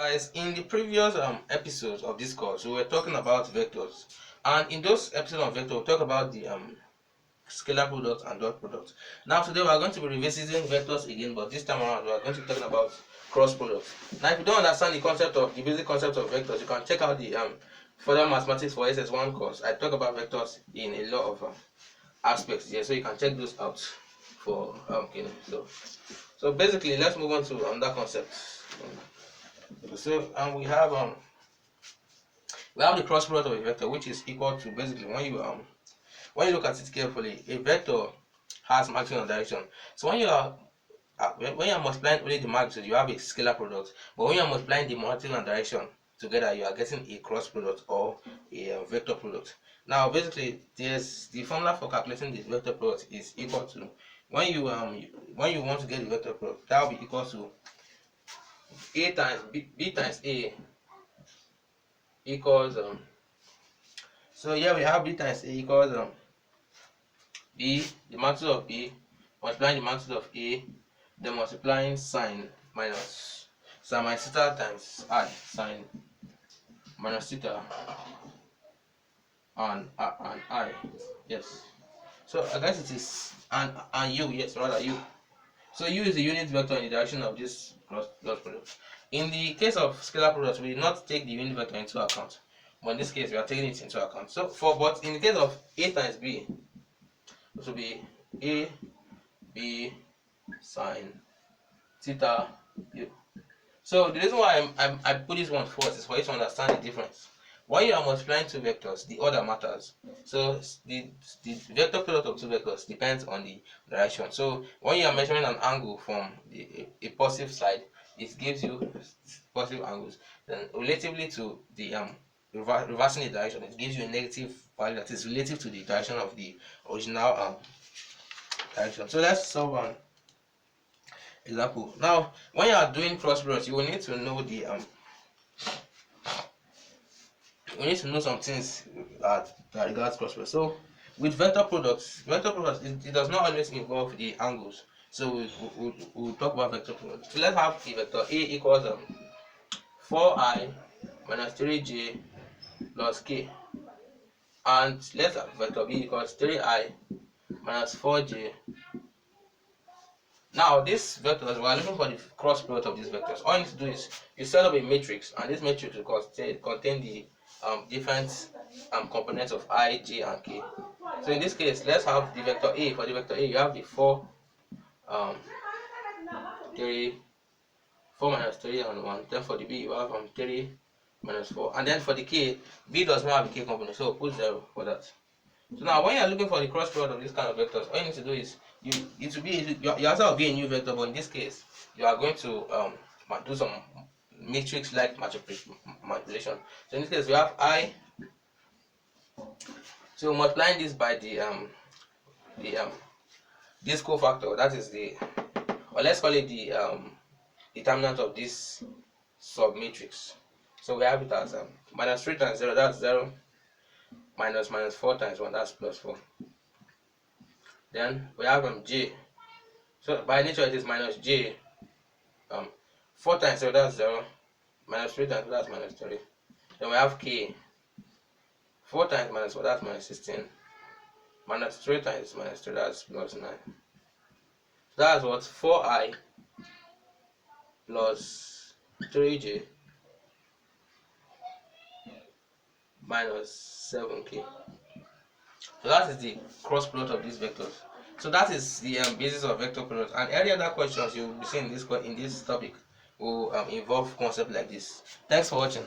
Guys, in the previous episodes of this course, we were talking about vectors, and in those episodes of vector, we talk about the scalar product and dot product. Now today we are going to be revisiting vectors again, but this time around we are going to be talking about cross products. Now, if you don't understand the basic concept of vectors, you can check out the further mathematics for SS1 course. I talk about vectors in a lot of aspects here, so you can check those out for so basically, let's move on to another concept. So we have the cross product of a vector, which is equal to, basically, when you look at it carefully, a vector has magnitude and direction. So when you are multiplying only the magnitude, you have a scalar product. But when you are multiplying the magnitude and direction together, you are getting a cross product or a vector product. Now, basically, there's the formula for calculating the vector product is equal to, when you want to get the vector product, that will be equal to a times b times a equals so here we have b times a equals b, the magnitude of b, multiplying the magnitude of a, then multiplying sine minus theta times I, sine minus theta and I. Yes, so I guess it is and u, yes, rather u. So u is the unit vector in the direction of this cross product. In the case of scalar products, we did not take the unit vector into account, but in this case we are taking it into account. So but in the case of a times b, it will be a b sine theta u. So the reason why I put this one first is for you to understand the difference. When you are multiplying two vectors, the order matters. So the vector product of two vectors depends on the direction. So when you are measuring an angle from a positive side, it gives you positive angles. Then relatively to the reversing the direction, it gives you a negative value that is relative to the direction of the original direction. So let's solve an example. Now, when you are doing cross products, you will need to know the we need to know some things that regards cross product. So with vector products, it does not always involve the angles. So we'll talk about vector products. So let's have the vector a equals 4i minus 3j plus k, and let's have vector b equals 3i minus 4j. Now, these vectors, we are looking for the cross product of these vectors. All you need to do is you set up a matrix, and this matrix will contain the different components of I, j, and k. So in this case, let's have the vector a. For the vector a, you have the 4 minus 3 and 1. Then for the b, you have 3 minus 4. And then for the k, b does not have a k component, so put 0 for that. So now, when you are looking for the cross product of this kind of vectors, all you need to do is your answer will be a new vector, but in this case, you are going to do some matrix-like manipulation. So in this case, we have I. So multiplying this by this cofactor, that is or let's call it the determinant of this submatrix. So we have it as minus 3 times 0, that's 0, minus 4 times 1, that's plus 4. Then we have j. So by nature it is minus j. 4 times 0, that's 0, minus 3 times 2, that's minus 3. Then we have k. 4 times minus 4, that's minus 16. Minus 3 times minus 3, that's plus 9. So that's what 4i plus 3j minus 7k. So that is the cross product of these vectors. So that is the basis of vector products. And any other questions you will be seeing in this topic will involve concepts like this. Thanks for watching.